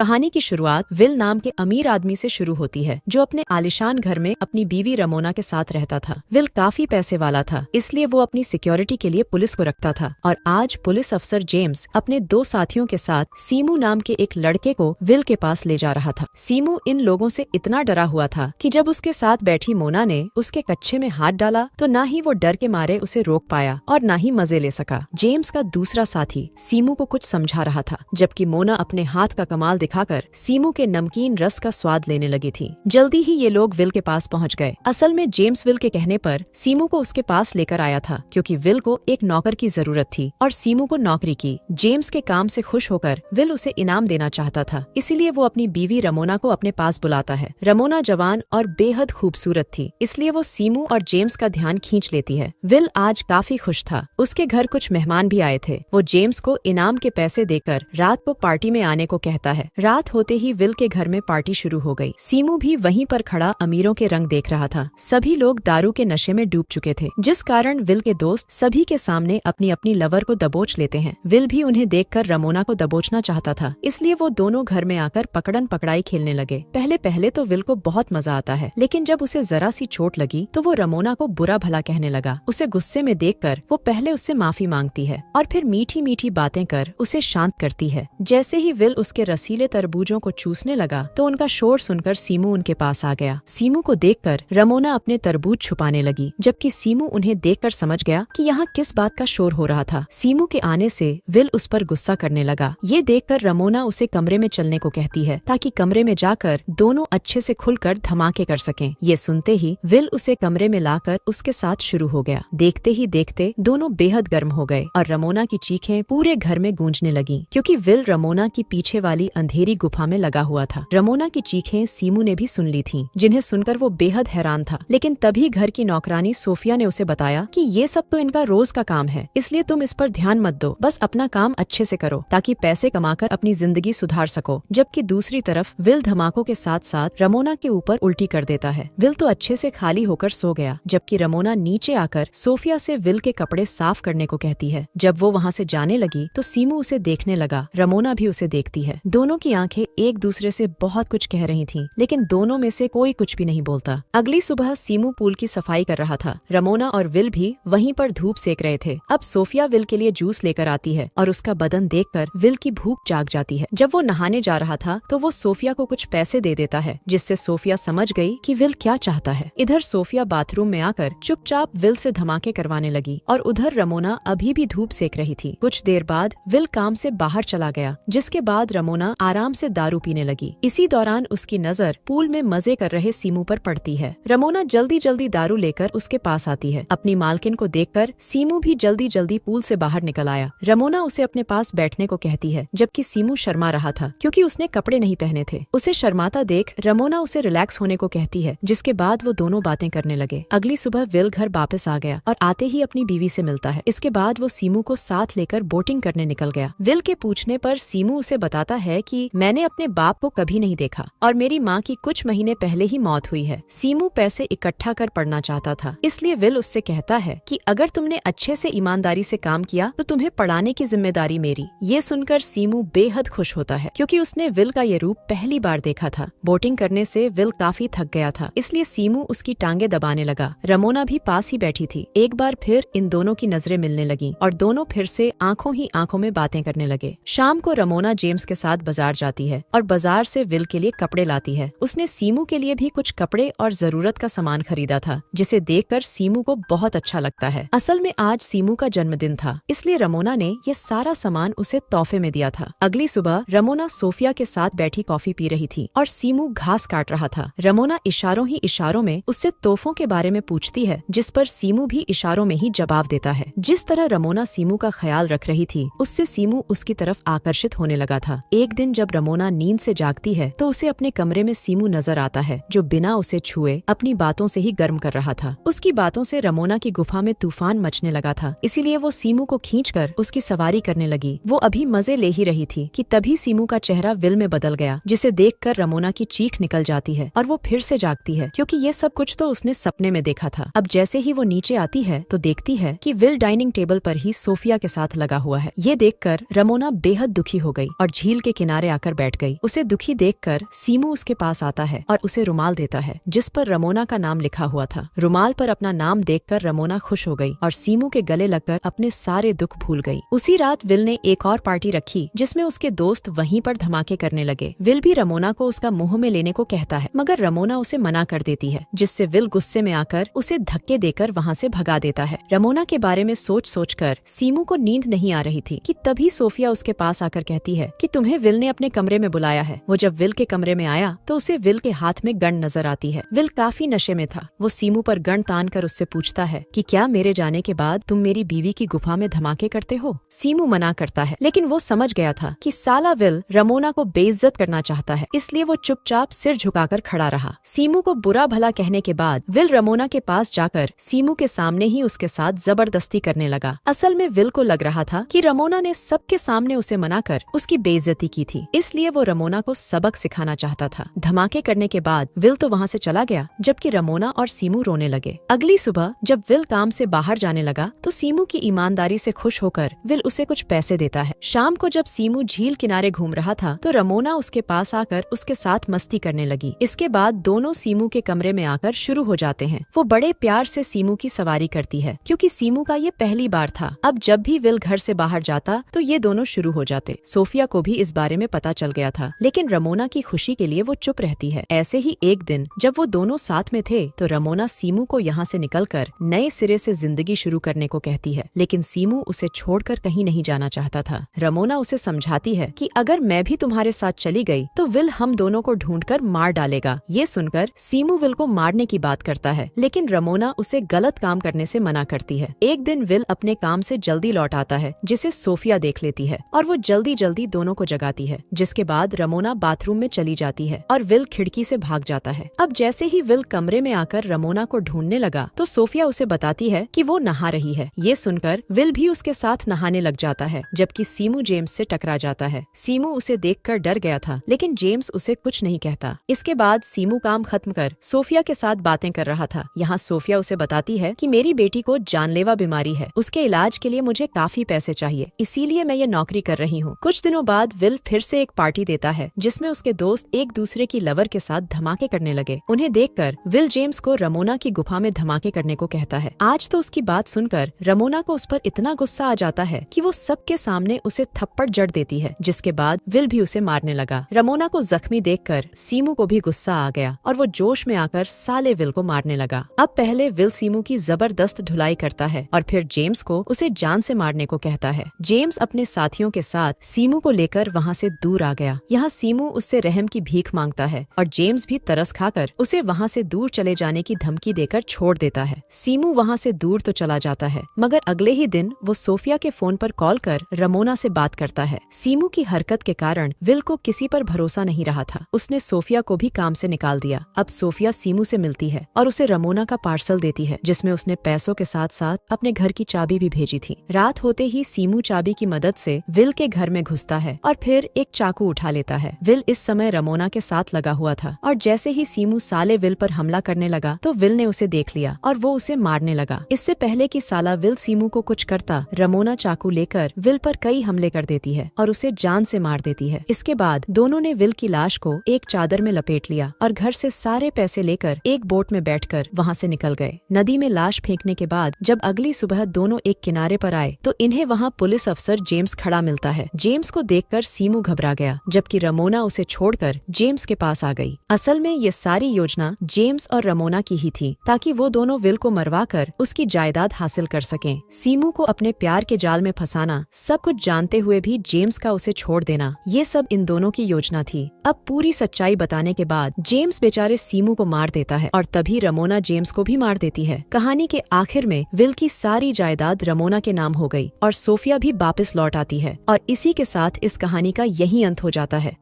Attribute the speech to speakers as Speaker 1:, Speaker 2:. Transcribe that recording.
Speaker 1: कहानी की शुरुआत विल नाम के अमीर आदमी से शुरू होती है, जो अपने आलिशान घर में अपनी बीवी रमोना के साथ रहता था। विल काफी पैसे वाला था, इसलिए वो अपनी सिक्योरिटी के लिए पुलिस को रखता था। और आज पुलिस अफसर जेम्स अपने दो साथियों के साथ सीमू नाम के एक लड़के को विल के पास ले जा रहा था। सीमू इन लोगों से इतना डरा हुआ था कि जब उसके साथ बैठी मोना ने उसके कच्छे में हाथ डाला तो न ही वो डर के मारे उसे रोक पाया और न ही मजे ले सका। जेम्स का दूसरा साथी सीमू को कुछ समझा रहा था, जबकि मोना अपने हाथ का कमाल दिखाकर सीमू के नमकीन रस का स्वाद लेने लगी थी। जल्दी ही ये लोग विल के पास पहुंच गए। असल में जेम्स विल के कहने पर सीमू को उसके पास लेकर आया था, क्योंकि विल को एक नौकर की जरूरत थी और सीमू को नौकरी की। जेम्स के काम से खुश होकर विल उसे इनाम देना चाहता था, इसीलिए वो अपनी बीवी रमोना को अपने पास बुलाता है। रमोना जवान और बेहद खूबसूरत थी, इसलिए वो सीमू और जेम्स का ध्यान खींच लेती है। विल आज काफी खुश था। उसके घर कुछ मेहमान भी आए थे। वो जेम्स को इनाम के पैसे देकर रात को पार्टी में आने को कहता है। रात होते ही विल के घर में पार्टी शुरू हो गई। सीमू भी वहीं पर खड़ा अमीरों के रंग देख रहा था। सभी लोग दारू के नशे में डूब चुके थे, जिस कारण विल के दोस्त सभी के सामने अपनी अपनी लवर को दबोच लेते हैं। विल भी उन्हें देखकर रमोना को दबोचना चाहता था, इसलिए वो दोनों घर में आकर पकड़न पकड़ाई खेलने लगे। पहले पहले तो विल को बहुत मजा आता है, लेकिन जब उसे जरा सी चोट लगी तो वो रमोना को बुरा भला कहने लगा। उसे गुस्से में देखकर वो पहले उससे माफी मांगती है और फिर मीठी मीठी बातें कर उसे शांत करती है। जैसे ही विल उसके रसीले तरबूजों को चूसने लगा तो उनका शोर सुनकर सीमू उनके पास आ गया। सीमू को देखकर रमोना अपने तरबूज छुपाने लगी, जबकि सीमू उन्हें देखकर समझ गया कि यहाँ किस बात का शोर हो रहा था। सीमू के आने से विल उस पर गुस्सा करने लगा। ये देखकर रमोना उसे कमरे में चलने को कहती है, ताकि कमरे में जाकर दोनों अच्छे से खुलकर धमाके कर सकें। ये सुनते ही विल उसे कमरे में लाकर उसके साथ शुरू हो गया। देखते ही देखते दोनों बेहद गर्म हो गए और रमोना की चीखें पूरे घर में गूंजने लगी, क्योंकि विल रमोना की पीछे वाली अंधेरी गुफा में लगा हुआ था। रमोना की चीखें सीमू ने भी सुन ली थीं, जिन्हें सुनकर वो बेहद हैरान था। लेकिन तभी घर की नौकरानी सोफिया ने उसे बताया कि ये सब तो इनका रोज का काम है, इसलिए तुम इस पर ध्यान मत दो, बस अपना काम अच्छे से करो ताकि पैसे कमाकर अपनी जिंदगी सुधार सको। जबकि दूसरी तरफ विल धमाकों के साथ साथ रमोना के ऊपर उल्टी कर देता है। विल तो अच्छे से खाली होकर सो गया, जबकि रमोना नीचे आकर सोफिया से विल के कपड़े साफ करने को कहती है। जब वो वहाँ से जाने लगी तो सीमू उसे देखने लगा। रमोना भी उसे देखती है। दोनों की आंखें एक दूसरे से बहुत कुछ कह रही थीं, लेकिन दोनों में से कोई कुछ भी नहीं बोलता। अगली सुबह सीमू पूल की सफाई कर रहा था। रमोना और विल भी वहीं पर धूप सेक रहे थे। अब सोफिया विल के लिए जूस लेकर आती है और उसका बदन देखकर विल की भूख जाग जाती है। जब वो नहाने जा रहा था तो वो सोफिया को कुछ पैसे दे देता है, जिससे सोफिया समझ गई कि विल क्या चाहता है। इधर सोफिया बाथरूम में आकर चुपचाप विल से धमाके करवाने लगी और उधर रमोना अभी भी धूप सेक रही थी। कुछ देर बाद विल काम से बाहर चला गया, जिसके बाद रमोना आराम से दारू पीने लगी। इसी दौरान उसकी नजर पूल में मजे कर रहे सीमू पर पड़ती है। रमोना जल्दी जल्दी दारू लेकर उसके पास आती है। अपनी मालकिन को देखकर सीमू भी जल्दी जल्दी पूल से बाहर निकल आया। रमोना उसे अपने पास बैठने को कहती है, जबकि सीमू शर्मा रहा था, क्योंकि उसने कपड़े नहीं पहने थे। उसे शर्माता देख रमोना उसे रिलैक्स होने को कहती है, जिसके बाद वो दोनों बातें करने लगे। अगली सुबह विल घर वापस आ गया और आते ही अपनी बीवी से मिलता है। इसके बाद वो सीमू को साथ लेकर बोटिंग करने निकल गया। विल के पूछने पर सीमू उसे बताता है कि मैंने अपने बाप को कभी नहीं देखा और मेरी माँ की कुछ महीने पहले ही मौत हुई है। सीमू पैसे इकट्ठा कर पढ़ना चाहता था, इसलिए विल उससे कहता है कि अगर तुमने अच्छे से ईमानदारी से काम किया तो तुम्हें पढ़ाने की जिम्मेदारी मेरी। ये सुनकर सीमू बेहद खुश होता है, क्योंकि उसने विल का ये रूप पहली बार देखा था। बोटिंग करने से विल काफी थक गया था, इसलिए सीमू उसकी टांगे दबाने लगा। रमोना भी पास ही बैठी थी। एक बार फिर इन दोनों की नजरें मिलने लगी और दोनों फिर से आंखों ही आंखों में बातें करने लगे। शाम को रमोना जेम्स के साथ बाजार जाती है और बाजार से विल के लिए कपड़े लाती है। उसने सीमू के लिए भी कुछ कपड़े और जरूरत का सामान खरीदा था, जिसे देखकर सीमू को बहुत अच्छा लगता है। असल में आज सीमू का जन्मदिन था, इसलिए रमोना ने ये सारा सामान उसे तोहफे में दिया था। अगली सुबह रमोना सोफिया के साथ बैठी कॉफी पी रही थी और सीमू घास काट रहा था। रमोना इशारों ही इशारों में उससे तोहफों के बारे में पूछती है, जिस पर सीमू भी इशारों में ही जवाब देता है। जिस तरह रमोना सीमू का ख्याल रख रही थी, उससे सीमू उसकी तरफ आकर्षित होने लगा था। एक दिन जब रमोना नींद से जागती है तो उसे अपने कमरे में सीमू नजर आता है, जो बिना उसे छुए अपनी बातों से ही गर्म कर रहा था। उसकी बातों से रमोना की गुफा में तूफान मचने लगा था, इसीलिए वो सीमू को खींचकर उसकी सवारी करने लगी। वो अभी मजे ले ही रही थी कि तभी सीमू का चेहरा विल में बदल गया, जिसे देखकर रमोना की चीख निकल जाती है और वो फिर से जागती है, क्योंकि ये सब कुछ तो उसने सपने में देखा था। अब जैसे ही वो नीचे आती है तो देखती है कि विल डाइनिंग टेबल पर ही सोफिया के साथ लगा हुआ है। ये देखकर रमोना बेहद दुखी हो गई और झील के किनारे किनारे आकर बैठ गई। उसे दुखी देखकर सीमू उसके पास आता है और उसे रुमाल देता है जिस पर रमोना का नाम लिखा हुआ था। रुमाल पर अपना नाम देखकर रमोना खुश हो गई और सीमू के गले लगकर अपने सारे दुख भूल गई। उसी रात विल ने एक और पार्टी रखी जिसमें उसके दोस्त वहीं पर धमाके करने लगे। विल भी रमोना को उसका मुंह में लेने को कहता है मगर रमोना उसे मना कर देती है, जिससे विल गुस्से में आकर उसे धक्के देकर वहाँ से भगा देता है। रमोना के बारे में सोच सोचकर सीमू को नींद नहीं आ रही थी कि तभी सोफिया उसके पास आकर कहती है कि तुम्हें विल ने अपने कमरे में बुलाया है। वो जब विल के कमरे में आया तो उसे विल के हाथ में गन नजर आती है। विल काफी नशे में था। वो सीमू पर गन तान कर उससे पूछता है कि क्या मेरे जाने के बाद तुम मेरी बीवी की गुफा में धमाके करते हो? सीमू मना करता है, लेकिन वो समझ गया था कि साला विल रमोना को बेइज्जत करना चाहता है, इसलिए वो चुपचाप सिर झुकाकर खड़ा रहा। सीमू को बुरा भला कहने के बाद विल रमोना के पास जाकर सीमू के सामने ही उसके साथ जबरदस्ती करने लगा। असल में विल को लग रहा था कि रमोना ने सबके सामने उसे मनाकर उसकी बेइज्जती की थी, इसलिए वो रमोना को सबक सिखाना चाहता था। धमाके करने के बाद विल तो वहाँ से चला गया, जबकि रमोना और सीमू रोने लगे। अगली सुबह जब विल काम से बाहर जाने लगा तो सीमू की ईमानदारी से खुश होकर विल उसे कुछ पैसे देता है। शाम को जब सीमू झील किनारे घूम रहा था तो रमोना उसके पास आकर उसके साथ मस्ती करने लगी। इसके बाद दोनों सीमू के कमरे में आकर शुरू हो जाते हैं। वो बड़े प्यार से सीमू की सवारी करती है क्योंकि सीमू का ये पहली बार था। अब जब भी विल घर से बाहर जाता तो ये दोनों शुरू हो जाते। सोफिया को भी इस बारे में पता चल गया था, लेकिन रमोना की खुशी के लिए वो चुप रहती है। ऐसे ही एक दिन जब वो दोनों साथ में थे तो रमोना सीमू को यहाँ से निकलकर नए सिरे से जिंदगी शुरू करने को कहती है, लेकिन सीमू उसे छोड़कर कहीं नहीं जाना चाहता था। रमोना उसे समझाती है कि अगर मैं भी तुम्हारे साथ चली गई तो विल हम दोनों को ढूंढकर मार डालेगा। ये सुनकर सीमू विल को मारने की बात करता है, लेकिन रमोना उसे गलत काम करने से मना करती है। एक दिन विल अपने काम से जल्दी लौट आता है, जिसे सोफिया देख लेती है और वो जल्दी जल्दी दोनों को जगाती है, जिसके बाद रमोना बाथरूम में चली जाती है और विल खिड़की से भाग जाता है। अब जैसे ही विल कमरे में आकर रमोना को ढूंढने लगा तो सोफिया उसे बताती है कि वो नहा रही है। ये सुनकर विल भी उसके साथ नहाने लग जाता है, जबकि सीमू जेम्स से टकरा जाता है। सीमू उसे देखकर डर गया था, लेकिन जेम्स उसे कुछ नहीं कहता। इसके बाद सीमू काम खत्म कर सोफिया के साथ बातें कर रहा था। यहाँ सोफिया उसे बताती है कि मेरी बेटी को जानलेवा बीमारी है, उसके इलाज के लिए मुझे काफी पैसे चाहिए, इसीलिए मैं ये नौकरी कर रही हूँ। कुछ दिनों बाद विल फिर से एक पार्टी देता है जिसमें उसके दोस्त एक दूसरे की लवर के साथ धमाके करने लगे। उन्हें देखकर विल जेम्स को रमोना की गुफा में धमाके करने को कहता है। आज तो उसकी बात सुनकर रमोना को उस पर इतना गुस्सा आ जाता है कि वो सबके सामने उसे थप्पड़ जड़ देती है, जिसके बाद विल भी उसे मारने लगा। रमोना को जख्मी देखकर सीमू को भी गुस्सा आ गया और वो जोश में आकर साले विल को मारने लगा। अब पहले विल सीमू की जबरदस्त धुलाई करता है और फिर जेम्स को उसे जान से मारने को कहता है। जेम्स अपने साथियों के साथ सीमू को लेकर वहाँ से दूर आ गया। यहाँ सीमू उससे रहम की भीख मांगता है और जेम्स भी तरस खाकर उसे वहाँ से दूर चले जाने की धमकी देकर छोड़ देता है। सीमू वहाँ से दूर तो चला जाता है, मगर अगले ही दिन वो सोफिया के फोन पर कॉल कर रमोना से बात करता है। सीमू की हरकत के कारण विल को किसी पर भरोसा नहीं रहा था। उसने सोफिया को भी काम से निकाल दिया। अब सोफिया सीमू से मिलती है और उसे रमोना का पार्सल देती है, जिसमें उसने पैसों के साथ साथ अपने घर की चाबी भी भेजी थी। रात होते ही सीमू चाबी की मदद से विल के घर में घुसता है और फिर एक चाकू उठा लेता है। विल इस समय रमोना के साथ लगा हुआ था और जैसे ही सीमू साले विल पर हमला करने लगा तो विल ने उसे देख लिया और वो उसे मारने लगा। इससे पहले कि साला विल सीमू को कुछ करता, रमोना चाकू लेकर विल पर कई हमले कर देती है और उसे जान से मार देती है। इसके बाद दोनों ने विल की लाश को एक चादर में लपेट लिया और घर से सारे पैसे लेकर एक बोट में बैठकर वहाँ से निकल गए। नदी में लाश फेंकने के बाद जब अगली सुबह दोनों एक किनारे पर आए तो इन्हें वहाँ पुलिस अफसर जेम्स खड़ा मिलता है। जेम्स को देखकर सीमू घबरा गया, जबकि रमोना उसे छोड़कर जेम्स के पास आ गई। असल में ये सारी योजना जेम्स और रमोना की ही थी, ताकि वो दोनों विल को मरवा कर उसकी जायदाद हासिल कर सकें। सीमू को अपने प्यार के जाल में फंसाना, सब कुछ जानते हुए भी जेम्स का उसे छोड़ देना, ये सब इन दोनों की योजना थी। अब पूरी सच्चाई बताने के बाद जेम्स बेचारे सीमू को मार देता है और तभी रमोना जेम्स को भी मार देती है। कहानी के आखिर में विल की सारी जायदाद रमोना के नाम हो गई और सोफिया भी वापस लौट आती है और इसी के साथ इस कहानी का यही अंत हो जाता है।